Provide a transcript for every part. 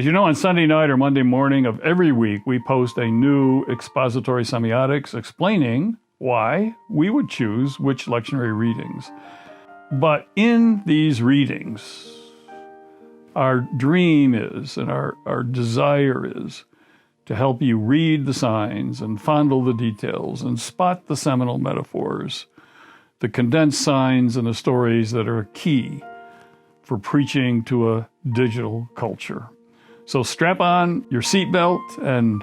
As you know, on Sunday night or Monday morning of every week, we post a new expository semiotics explaining why we would choose which lectionary readings. But in these readings, our dream is, and our desire is, to help you read the signs and fondle the details and spot the seminal metaphors, the condensed signs and the stories that are key for preaching to a digital culture. So strap on your seatbelt and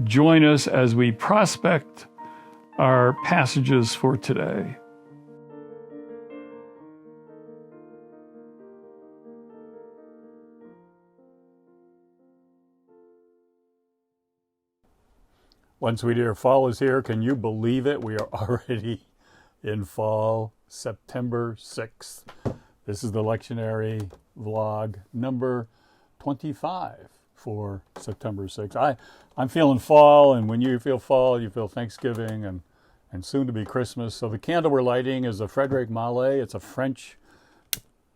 join us as we prospect our passages for today. One sweet dear, fall is here. Can you believe it? We are already in fall, September 6th. This is the lectionary vlog number 25 for September 6th. I'm feeling fall, and when you feel fall, you feel Thanksgiving and soon to be Christmas. So the candle we're lighting is a Frédéric Mallet. It's a French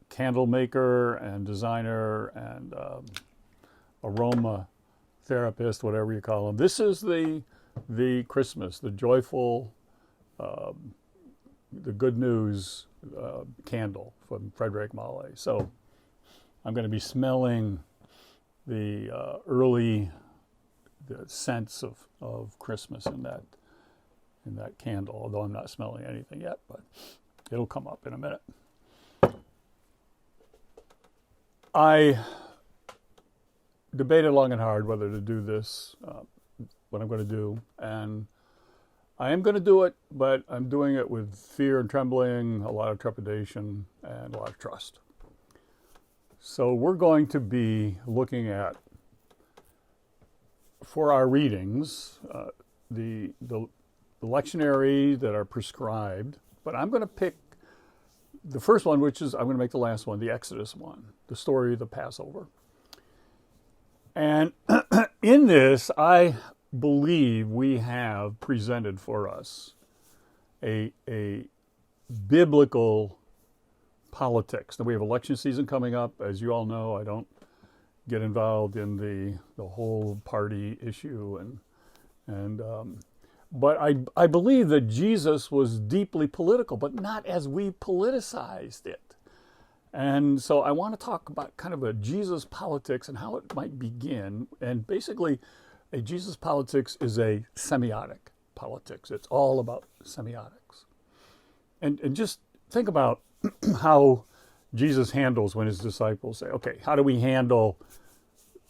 candle maker and designer and aroma therapist, whatever you call them. This is the Christmas, the joyful, the good news candle from Frédéric Mallet. So I'm going to be smelling the early scents of Christmas in that candle, although I'm not smelling anything yet, but it'll come up in a minute. I debated long and hard whether to do this, what I'm going to do, and I am going to do it, but I'm doing it with fear and trembling, a lot of trepidation, and a lot of trust. So we're going to be looking at, for our readings, the lectionary that are prescribed, but I'm going to pick the first one, which is, I'm going to make the last one, the Exodus one, the story of the Passover. And in this, I believe we have presented for us a biblical politics. Now, we have election season coming up. As you all know, I don't get involved in the whole party issue, but I believe that Jesus was deeply political, but not as we politicized it. And so I want to talk about kind of a Jesus politics and how it might begin. And basically, a Jesus politics is a semiotic politics. It's all about semiotics. And just think about how Jesus handles when his disciples say, okay, how do we handle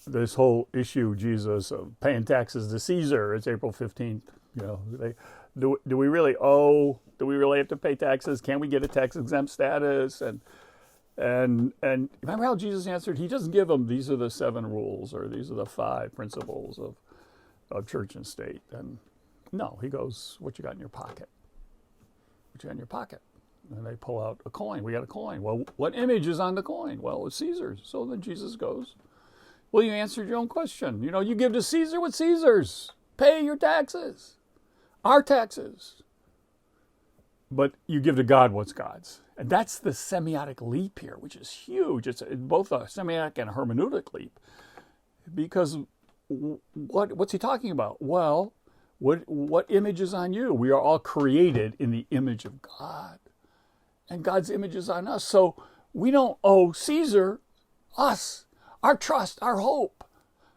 this whole issue, Jesus, of paying taxes to Caesar? It's April 15th. You know, do we really owe? Do we really have to pay taxes? Can we get a tax exempt status? And remember how Jesus answered? He doesn't give them, these are the 7 rules, or these are the 5 principles of church and state. And no, he goes, what you got in your pocket? What you got in your pocket? And they pull out a coin. We got a coin. Well, what image is on the coin? Well, it's Caesar's. So then Jesus goes, well, you answered your own question. You know, you give to Caesar what's Caesar's. Pay your taxes. Our taxes. But you give to God what's God's. And that's the semiotic leap here, which is huge. It's both a semiotic and a hermeneutic leap. Because what's he talking about? Well, what image is on you? We are all created in the image of God. And God's image is on us. So we don't owe Caesar us, our trust, our hope,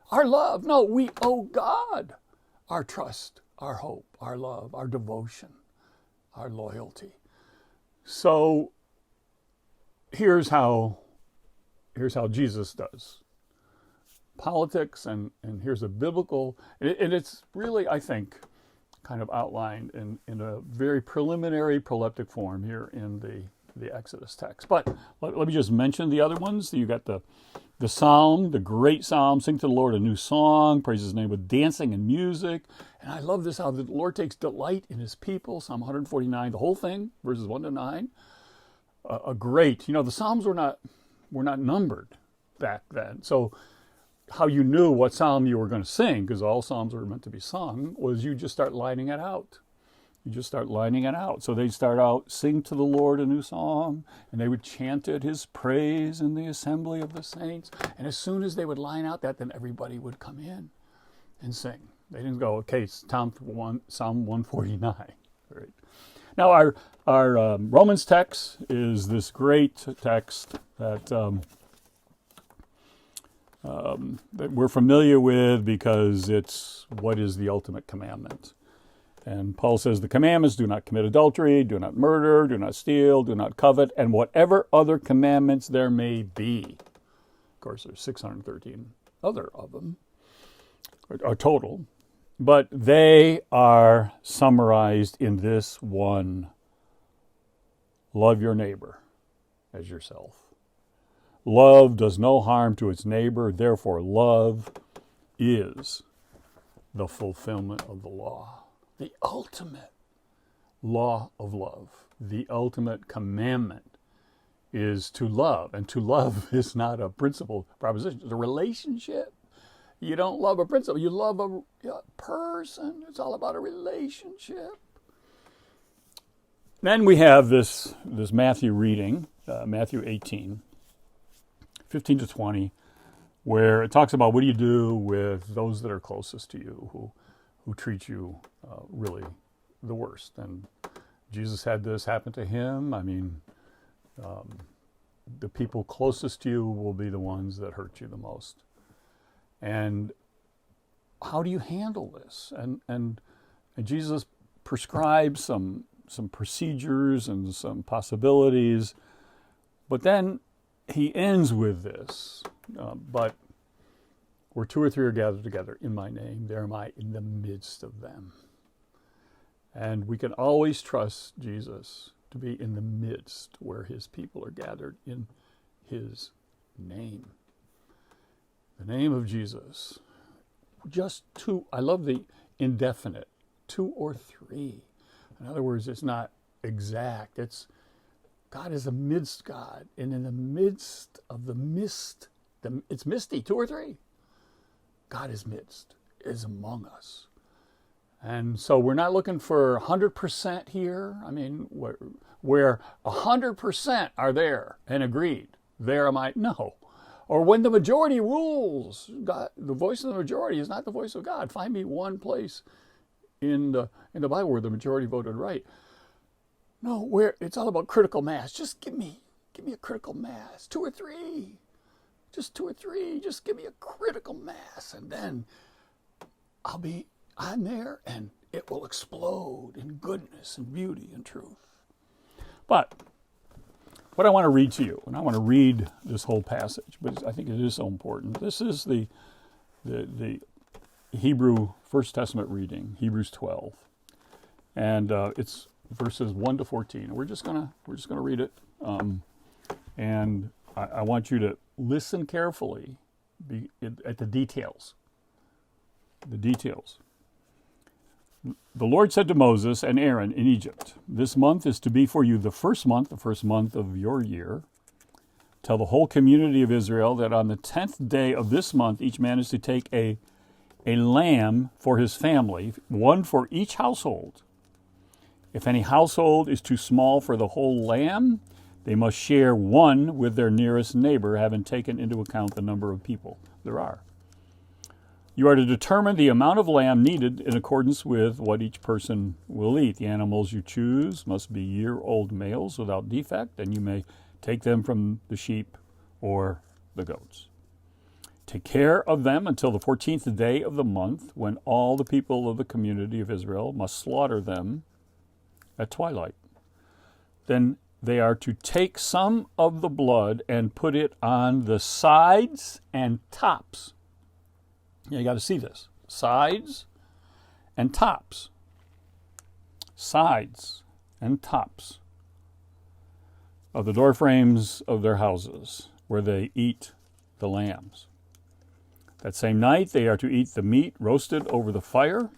our love. No, we owe God our trust, our hope, our love, our devotion, our loyalty. So here's how Jesus does politics, and here's a biblical, and it's really, I think, kind of outlined in a very preliminary proleptic form here in the Exodus text. But let me just mention the other ones. You got the psalm, the great psalm, sing to the Lord a new song, praise his name with dancing and music. And I love this, how the Lord takes delight in his people, Psalm 149, the whole thing, verses 1 to 9. A great, the Psalms were not numbered back then. So how you knew what psalm you were going to sing, because all psalms are meant to be sung, was you just start lining it out. You just start lining it out. So they'd start out, sing to the Lord a new song, and they would chant it, his praise in the assembly of the saints. And as soon as they would line out that, then everybody would come in and sing. They didn't go, okay, Psalm 149. Right. Now our Romans text is this great text that we're familiar with because it's what is the ultimate commandment. And Paul says the commandments: do not commit adultery, do not murder, do not steal, do not covet, and whatever other commandments there may be. Of course, there's 613 other of them, or total, but they are summarized in this one: love your neighbor as yourself. Love does no harm to its neighbor, therefore love is the fulfillment of the law. The ultimate law of love, the ultimate commandment is to love. And to love is not a principle proposition, it's a relationship. You don't love a principle, you love a person. It's all about a relationship. Then we have this Matthew reading, Matthew 18, 15 to 20, where it talks about what do you do with those that are closest to you, who treat you really the worst. And Jesus had this happen to him. I mean, the people closest to you will be the ones that hurt you the most. And how do you handle this? And Jesus prescribes some procedures and some possibilities, but then he ends with this, but where two or three are gathered together in my name, there am I in the midst of them. And we can always trust Jesus to be in the midst where his people are gathered in his name. The name of Jesus. Just two. I love the indefinite. 2 or 3. In other words, it's not exact. It's God is amidst God. And in the midst of the mist, it's misty, 2 or 3. God is midst, is among us. And so we're not looking for 100% here. I mean, where 100% are there and agreed, there am I. No. Or when the majority rules, God, the voice of the majority is not the voice of God. Find me one place in the Bible where the majority voted right. No, where it's all about critical mass. Just give me a critical mass, 2 or 3. Just 2 or 3. Just give me a critical mass, and then I'm there, and it will explode in goodness and beauty and truth. But what I want to read to you, and I want to read this whole passage, but I think it is so important. This is the Hebrew First Testament reading, Hebrews 12, and it's verses 1 to 14. We're just gonna read it, and I want you to listen carefully at the details. The details. The Lord said to Moses and Aaron in Egypt, "This month is to be for you the first month of your year. Tell the whole community of Israel that on the 10th day of this month, each man is to take a lamb for his family, one for each household. If any household is too small for the whole lamb, they must share one with their nearest neighbor, having taken into account the number of people there are. You are to determine the amount of lamb needed in accordance with what each person will eat. The animals you choose must be year-old males without defect, and you may take them from the sheep or the goats. Take care of them until the 14th day of the month, when all the people of the community of Israel must slaughter them at twilight. Then they are to take some of the blood and put it on the sides and tops." You got to see this. Sides and tops. Sides and tops of the door frames of their houses, where they eat the lambs. That same night they are to eat the meat roasted over the fire,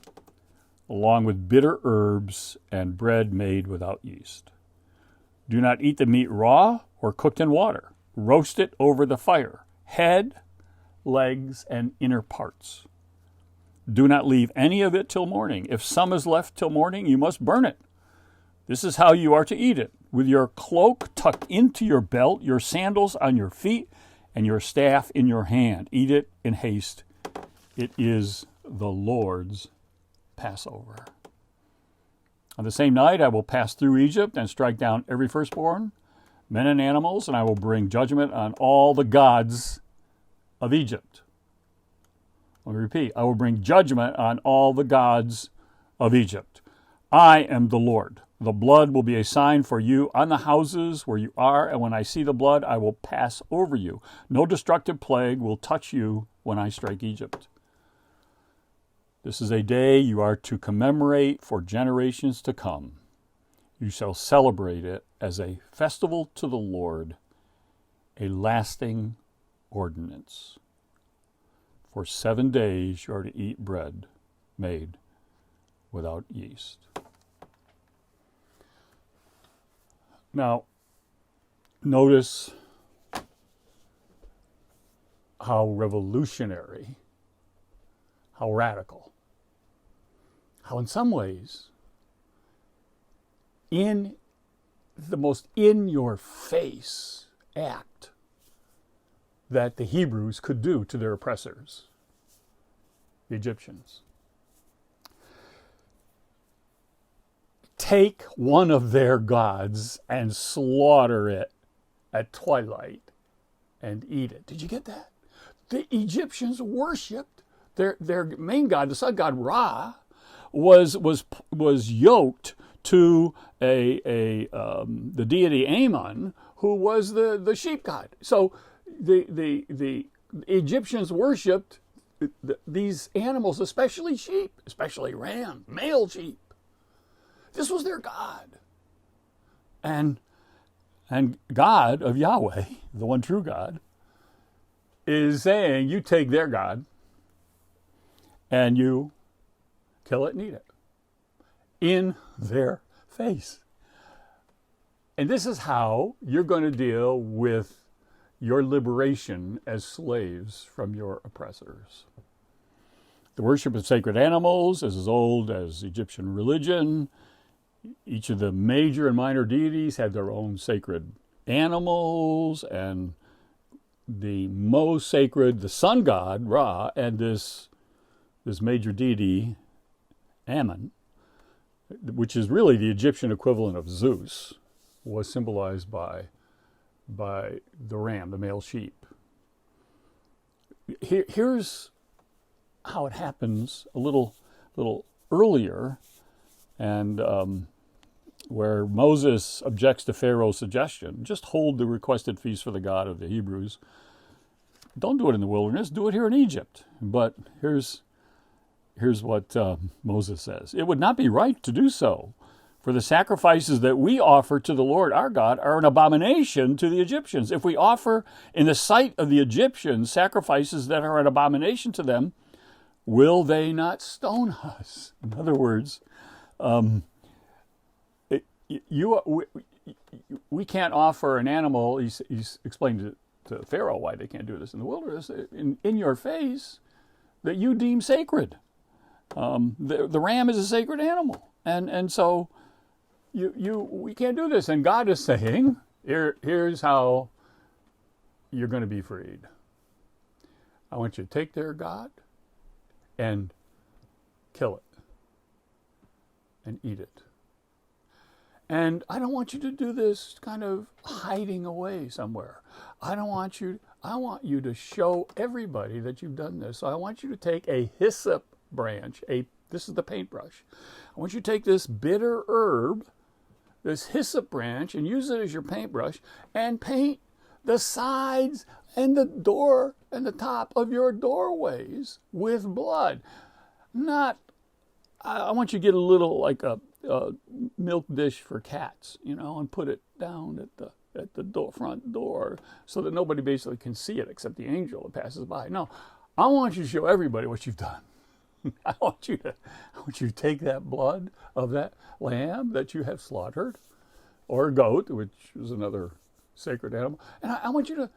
along with bitter herbs and bread made without yeast. Do not eat the meat raw or cooked in water. Roast it over the fire, head, legs, and inner parts. Do not leave any of it till morning. If some is left till morning, you must burn it. This is how you are to eat it, with your cloak tucked into your belt, your sandals on your feet, and your staff in your hand. Eat it in haste. It is the Lord's Passover. On the same night I will pass through Egypt and strike down every firstborn, men and animals, and I will bring judgment on all the gods of Egypt. Let me repeat. I will bring judgment on all the gods of Egypt. I am the Lord. The blood will be a sign for you on the houses where you are, and when I see the blood, I will pass over you. No destructive plague will touch you when I strike Egypt. This is a day you are to commemorate for generations to come. You shall celebrate it as a festival to the Lord, a lasting ordinance. For 7 days you are to eat bread made without yeast. Now, notice how revolutionary, how radical, how in some ways, in the most in-your-face act that the Hebrews could do to their oppressors, the Egyptians. Take one of their gods and slaughter it at twilight and eat it. Did you get that? The Egyptians worshipped their main god, the sun god Ra, was yoked to the deity Ammon, who was the sheep god. So the Egyptians worshipped these animals, especially sheep, especially ram, male sheep. This was their god. And God of Yahweh, the one true God, is saying, you take their God and you kill it and eat it in their face. And this is how you're going to deal with your liberation as slaves from your oppressors. The worship of sacred animals is as old as Egyptian religion. Each of the major and minor deities had their own sacred animals, and the most sacred, the sun god, Ra, and this major deity, Ammon, which is really the Egyptian equivalent of Zeus, was symbolized by the ram, the male sheep. Here's how it happens a little earlier, and where Moses objects to Pharaoh's suggestion. Just hold the requested feast for the God of the Hebrews. Don't do it in the wilderness. Do it here in Egypt. But here's what Moses says. It would not be right to do so, for the sacrifices that we offer to the Lord our God are an abomination to the Egyptians. If we offer in the sight of the Egyptians sacrifices that are an abomination to them, will they not stone us? In other words, we can't offer an animal. He's explained to Pharaoh why they can't do this in the wilderness, in your face, that you deem sacred. The ram is a sacred animal, and so we can't do this. And God is saying, here's how you're going to be freed. I want you to take their God and kill it and eat it. And I don't want you to do this kind of hiding away somewhere. I want you to show everybody that you've done this. So I want you to take a hyssop branch, this is the paintbrush. I want you to take this bitter herb, this hyssop branch, and use it as your paintbrush and paint the sides and the door and the top of your doorways with blood. I want you to get a little, like a milk dish for cats, and put it down at the front door so that nobody basically can see it except the angel that passes by. No, I want you to show everybody what you've done. I want you to take that blood of that lamb that you have slaughtered, or goat, which is another sacred animal, and I want you to. In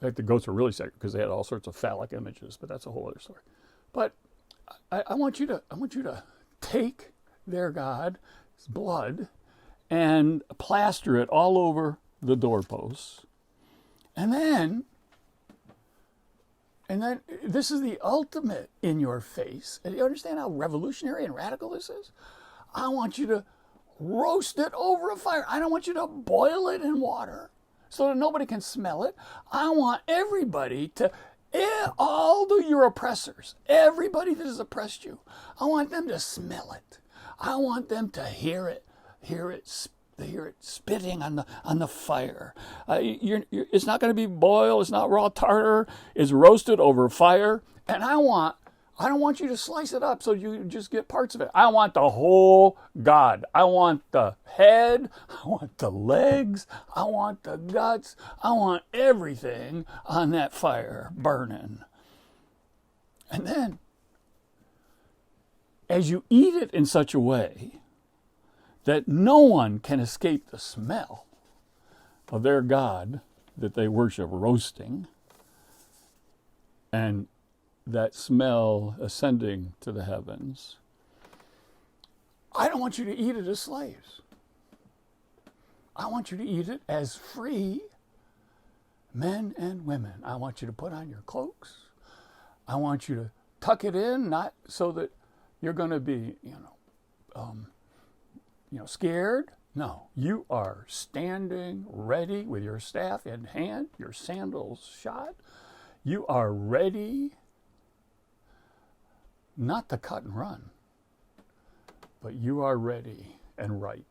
fact, the goats are really sacred because they had all sorts of phallic images, but that's a whole other story. But I want you to take their God's blood and plaster it all over the doorposts. And then this is the ultimate in your face. And you understand how revolutionary and radical this is? I want you to roast it over a fire. I don't want you to boil it in water so that nobody can smell it. I want everybody to, all your oppressors, everybody that has oppressed you, I want them to smell it. I want them to hear it spitting on the fire. It's not going to be boiled. It's not raw tartar. It's roasted over fire. And I don't want you to slice it up so you just get parts of it. I want the whole God. I want the head. I want the legs. I want the guts. I want everything on that fire burning. And then, as you eat it in such a way that no one can escape the smell of their God that they worship roasting, and that smell ascending to the heavens, I don't want you to eat it as slaves. I want you to eat it as free men and women. I want you to put on your cloaks. I want you to tuck it in, not so that you're going to be, scared. No, you are standing ready with your staff in hand, your sandals shod. You are ready not to cut and run, but you are ready and ripe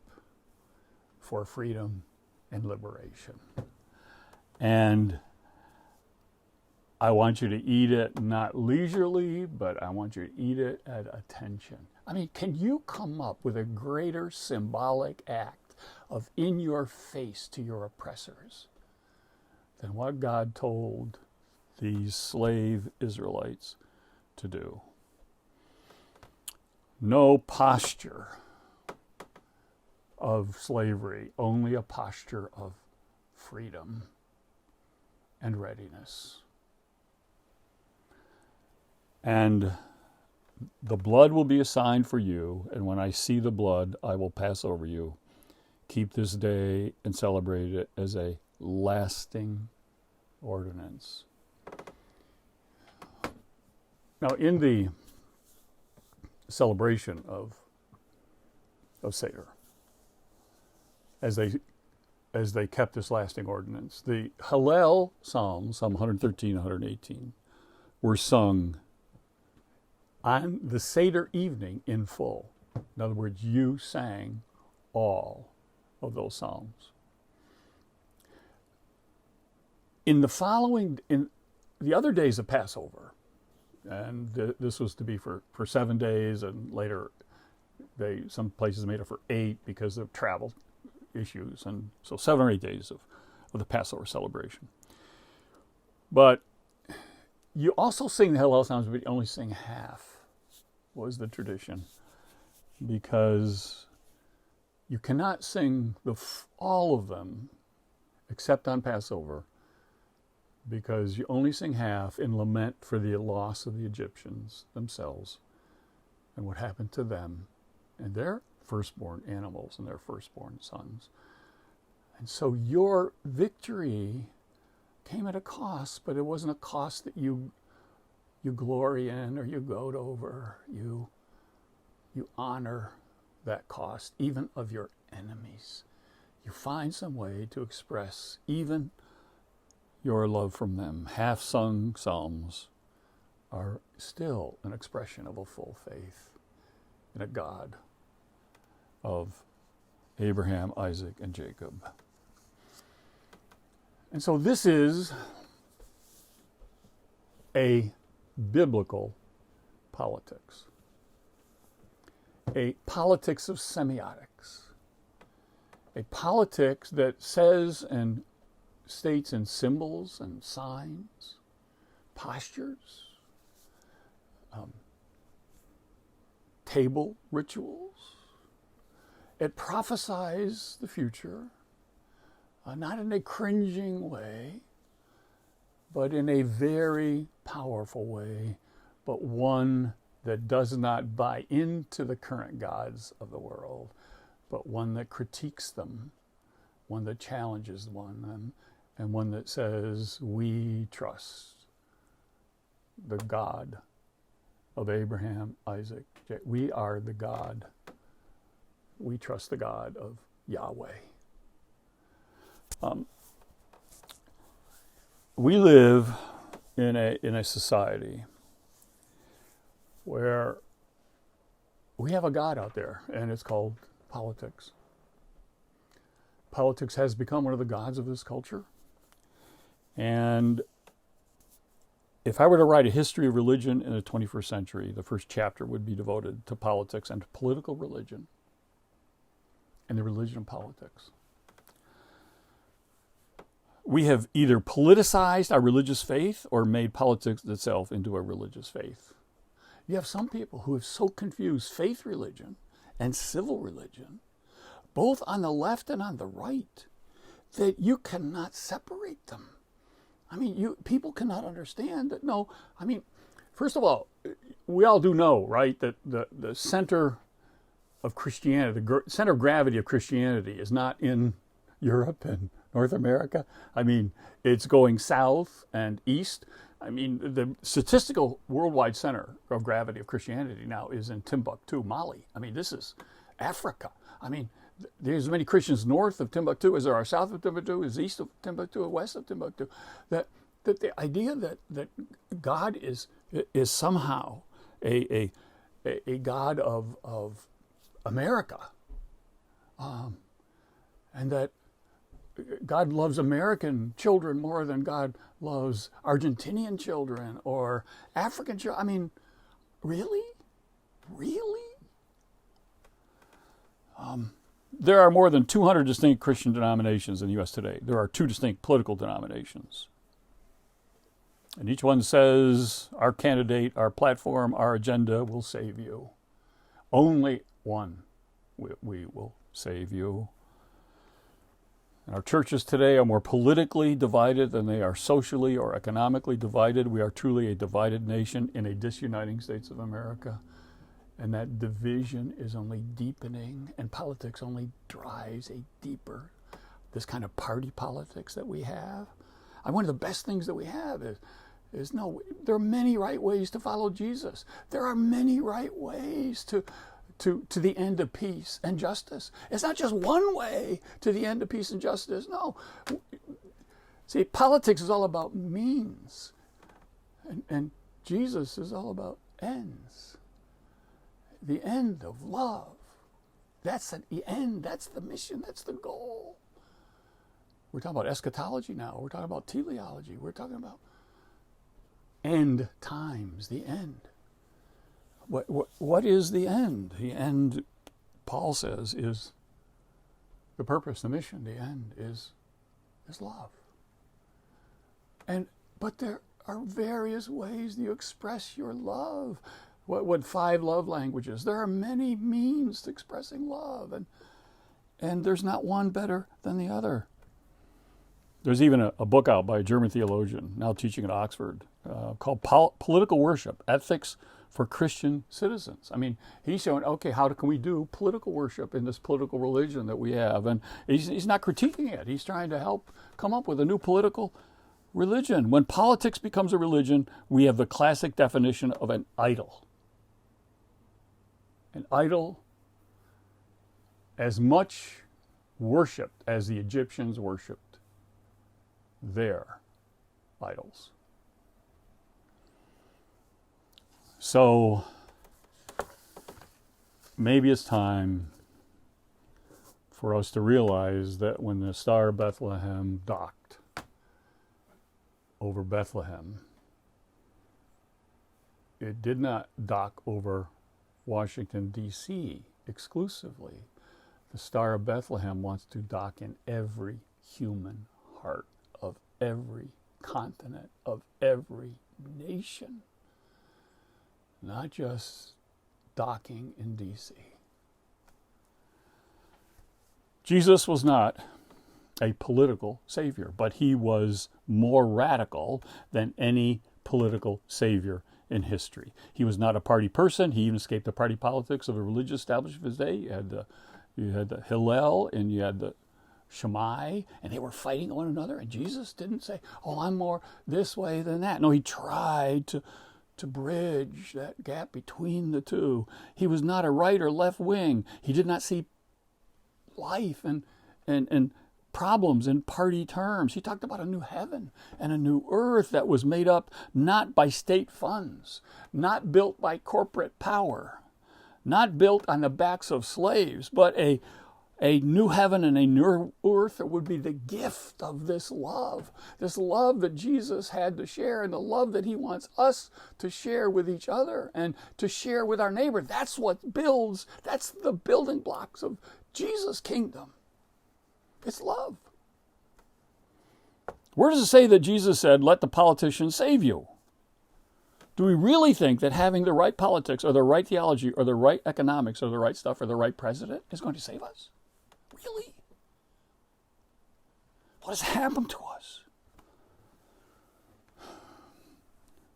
for freedom and liberation. And I want you to eat it not leisurely, but I want you to eat it at attention. I mean, can you come up with a greater symbolic act of in your face to your oppressors than what God told these slave Israelites to do? No posture of slavery, only a posture of freedom and readiness. And the blood will be a sign for you, and when I see the blood, I will pass over you. Keep this day and celebrate it as a lasting ordinance. Now, in the celebration of Seder, as they kept this lasting ordinance, the Hallel Psalms, Psalm 113, 118, were sung on the Seder evening in full. In other words, you sang all of those psalms. In the other days of Passover, and this was to be for 7 days, and later some places made it for 8 because of travel issues, and so 7 or 8 days of the Passover celebration. But you also sing the Hallel Psalms, but you only sing half, was the tradition, because you cannot sing all of them except on Passover, because you only sing half in lament for the loss of the Egyptians themselves and what happened to them and their firstborn animals and their firstborn sons. And so your victory came at a cost, but it wasn't a cost that you glory in or you gloat over. You honor that cost, even of your enemies. You find some way to express even your love from them. Half-sung psalms are still an expression of a full faith in a God of Abraham, Isaac, and Jacob. And so this is a biblical politics, a politics of semiotics, a politics that says and states in symbols and signs, postures, table rituals. It prophesies the future, not in a cringing way, but in a very powerful way, but one that does not buy into the current gods of the world, but one that critiques them, one that challenges them, and one that says, we trust the God of Abraham, Isaac, Jacob. We are the God. We trust the God of Yahweh. We live in a society where we have a God out there, and it's called politics. Politics has become one of the gods of this culture. And if I were to write a history of religion in the 21st century, the first chapter would be devoted to politics and to political religion and the religion of politics. We have either politicized our religious faith or made politics itself into a religious faith. You have some people who have so confused faith religion and civil religion, both on the left and on the right, that you cannot separate them. I mean, people cannot understand that. No, I mean, first of all, we all do know, right, that the center of Christianity, the center of gravity of Christianity is not in Europe and North America. I mean, it's going south and east. I mean, the statistical worldwide center of gravity of Christianity now is in Timbuktu, Mali. I mean, this is Africa. I mean, there's as many Christians north of Timbuktu as there are south of Timbuktu, as east of Timbuktu, or west of Timbuktu. That the idea that God is somehow a God of America, and that God loves American children more than God loves Argentinian children or African children. I mean, really? Really? There are more than 200 distinct Christian denominations in the U.S. today. There are 2 distinct political denominations. And each one says, our candidate, our platform, our agenda will save you. Only one we will save you. And our churches today are more politically divided than they are socially or economically divided. We are truly a divided nation in a disuniting States of America. And that division is only deepening, and politics only drives a deeper, this kind of party politics that we have. And one of the best things that we have is there are many right ways to follow Jesus. There are many right ways to the end of peace and justice. It's not just one way to the end of peace and justice. No. See, politics is all about means. And Jesus is all about ends. The end of love. That's the end. That's the mission. That's the goal. We're talking about eschatology now. We're talking about teleology. We're talking about end times, the end. What is the end? The end, Paul says, is the purpose, the mission. The end is love. But there are various ways you express your love. What 5 love languages? There are many means to expressing love, and there's not one better than the other. There's even a book out by a German theologian, now teaching at Oxford, called Political Worship, Ethics for Christian Citizens. I mean, he's showing, okay, how can we do political worship in this political religion that we have? And he's not critiquing it. He's trying to help come up with a new political religion. When politics becomes a religion, we have the classic definition of an idol. An idol as much worshipped as the Egyptians worshipped their idols. So maybe it's time for us to realize that when the Star of Bethlehem docked over Bethlehem, it did not dock over Washington, D.C. exclusively. The Star of Bethlehem wants to dock in every human heart of every continent, of every nation. Not just docking in D.C. Jesus was not a political savior, but he was more radical than any political savior in history. He was not a party person. He even escaped the party politics of the religious establishment of his day. You had the Hillel and you had the Shammai, and they were fighting one another. And Jesus didn't say, "Oh, I'm more this way than that." No, he tried to bridge that gap between the two. He was not a right or left wing. He did not see life and problems in party terms. He talked about a new heaven and a new earth that was made up not by state funds, not built by corporate power, not built on the backs of slaves, but a new heaven and a new earth that would be the gift of this love that Jesus had to share, and the love that he wants us to share with each other and to share with our neighbor. That's the building blocks of Jesus' kingdom. It's love. Where does it say that Jesus said, "Let the politicians save you"? Do we really think that having the right politics or the right theology or the right economics or the right stuff or the right president is going to save us? Really? What has happened to us?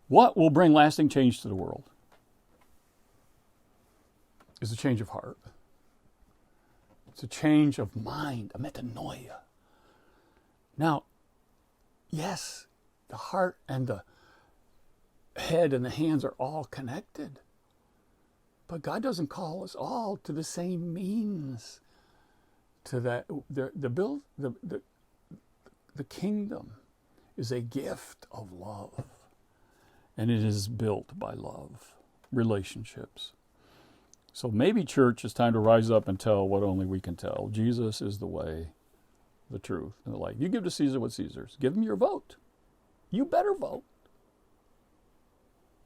What will bring lasting change to the world is a change of heart. It's a change of mind, a metanoia. Now, yes, the heart and the head and the hands are all connected. But God doesn't call us all to the same means. To that, the kingdom is a gift of love, and it is built by love, relationships. So maybe, church, it's time to rise up and tell what only we can tell. Jesus is the way, the truth, and the life. You give to Caesar what Caesar's. Give him your vote. You better vote.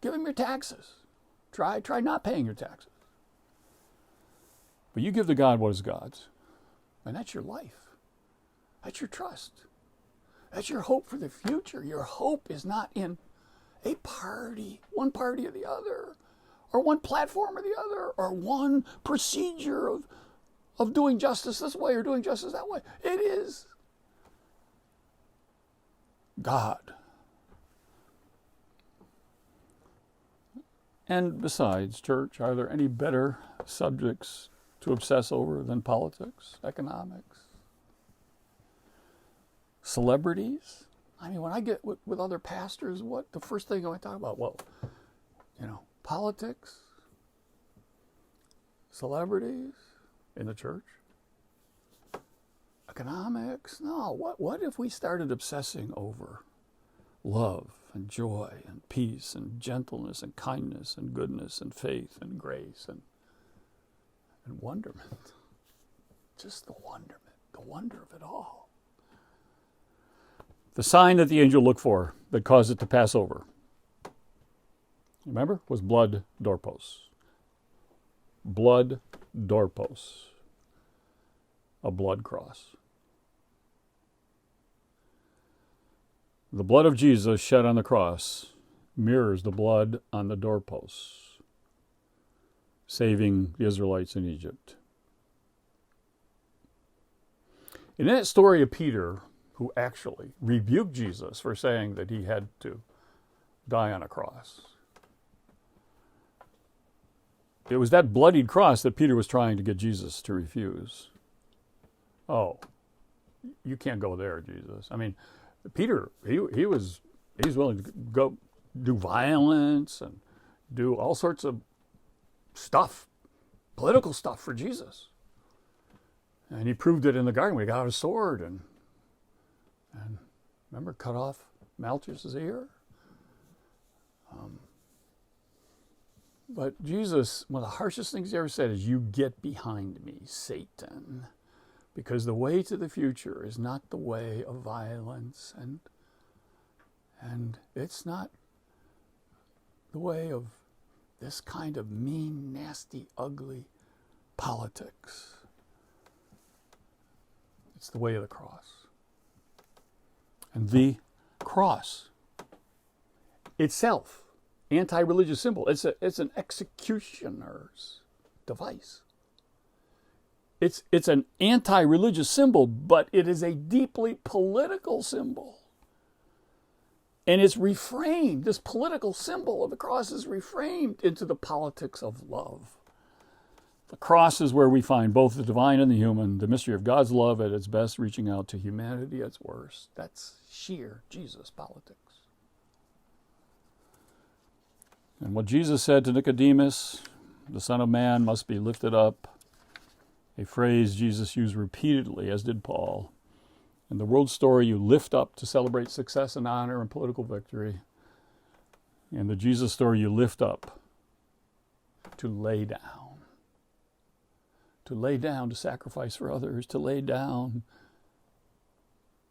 Give him your taxes. Try not paying your taxes. But you give to God what is God's. And that's your life. That's your trust. That's your hope for the future. Your hope is not in a party, one party or the other, or one platform or the other, or one procedure of doing justice this way or doing justice that way. It is God. And besides, church, are there any better subjects to obsess over than politics, economics, celebrities? I mean, when I get with other pastors, what the first thing I talk about? Well, politics, celebrities in the church, economics. No, what if we started obsessing over love and joy and peace and gentleness and kindness and goodness and faith and grace and wonderment? Just the wonderment, the wonder of it all. The sign that the angel looked for that caused it to pass over, remember, was blood doorposts. Blood doorposts. A blood cross. The blood of Jesus shed on the cross mirrors the blood on the doorposts, saving the Israelites in Egypt. In that story of Peter, who actually rebuked Jesus for saying that he had to die on a cross, it was that bloodied cross that Peter was trying to get Jesus to refuse. Oh, you can't go there, Jesus. I mean, Peter, he was willing to go do violence and do all sorts of stuff, political stuff for Jesus. And he proved it in the garden. We got out a sword and remember, cut off Malchus's ear. But Jesus, one of the harshest things he ever said is, "You get behind me, Satan." Because the way to the future is not the way of violence, and it's not the way of this kind of mean, nasty, ugly politics. It's the way of the cross. And the cross itself, anti-religious symbol, it's an executioner's device. It's an anti-religious symbol, but it is a deeply political symbol. And it's reframed, this political symbol of the cross is reframed into the politics of love. The cross is where we find both the divine and the human, the mystery of God's love at its best, reaching out to humanity at its worst. That's sheer Jesus politics. And what Jesus said to Nicodemus, the Son of Man must be lifted up, a phrase Jesus used repeatedly, as did Paul. In the world story, you lift up to celebrate success and honor and political victory. In the Jesus story, you lift up to lay down. To lay down, to sacrifice for others, to lay down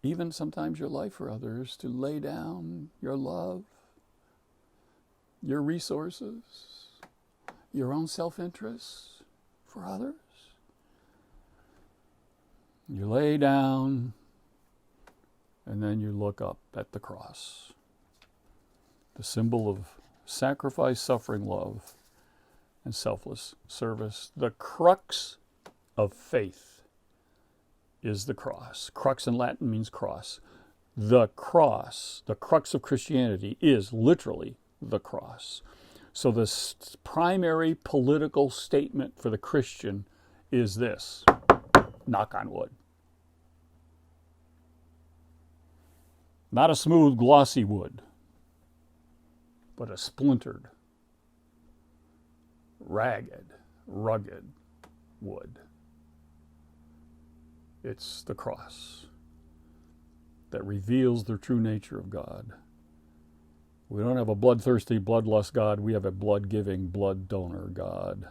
even sometimes your life for others, to lay down your love, your resources, your own self-interest for others. You lay down, and then you look up at the cross, the symbol of sacrifice, suffering, love, and selfless service. The crux of faith is the cross. Crux in Latin means cross. The cross, the crux of Christianity, is literally the cross. So the primary political statement for the Christian is this: knock on wood. Not a smooth, glossy wood, but a splintered, ragged, rugged wood. It's the cross that reveals the true nature of God. We don't have a bloodthirsty, bloodlust God. We have a blood-giving, blood donor God.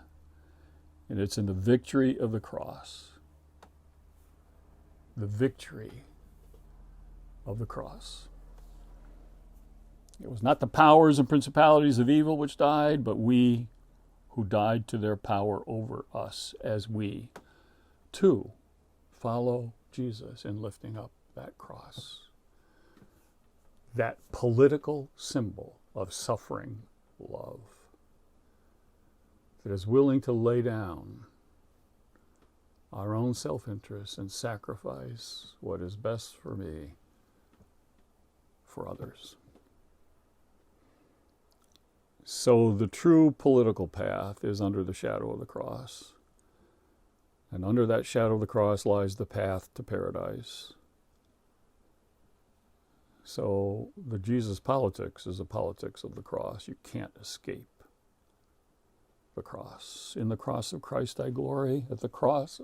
And it's in the victory of the cross. The victory of the cross. It was not the powers and principalities of evil which died, but we who died to their power over us, as we, too, follow Jesus in lifting up that cross. That political symbol of suffering love that is willing to lay down our own self-interest and sacrifice what is best for me for others. So the true political path is under the shadow of the cross. And under that shadow of the cross lies the path to paradise. So the Jesus politics is the politics of the cross. You can't escape the cross. In the cross of Christ I glory. At the cross,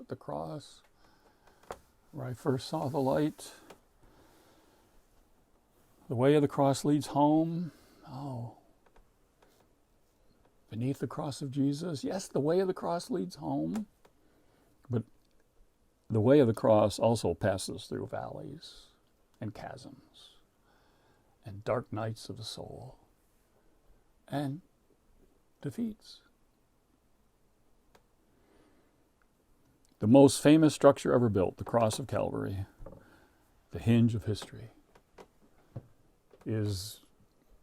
where I first saw the light. The way of the cross leads home. Oh. Beneath the cross of Jesus. Yes, the way of the cross leads home. But the way of the cross also passes through valleys and chasms and dark nights of the soul and defeats. The most famous structure ever built, the cross of Calvary, the hinge of history, is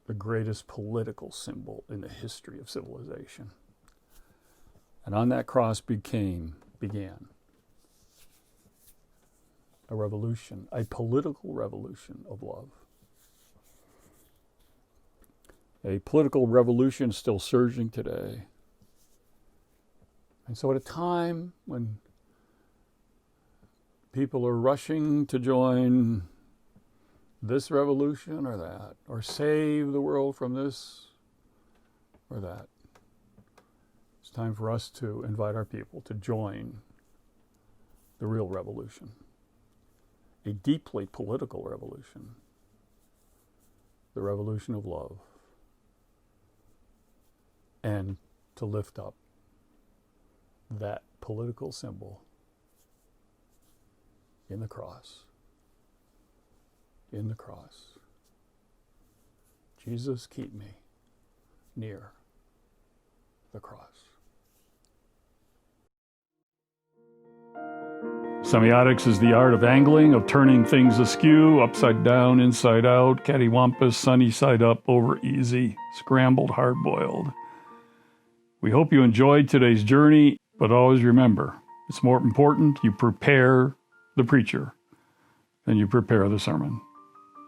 the greatest political symbol in the history of civilization. And on that cross began a revolution, a political revolution of love. A political revolution still surging today. And so at a time when people are rushing to join this revolution or that, or save the world from this or that, it's time for us to invite our people to join the real revolution, a deeply political revolution, the revolution of love, and to lift up that political symbol in the cross. In the cross. Jesus, keep me near the cross. Semiotics is the art of angling, of turning things askew, upside down, inside out, cattywampus, sunny side up, over easy, scrambled, hard-boiled. We hope you enjoyed today's journey, but always remember, it's more important you prepare the preacher than you prepare the sermon.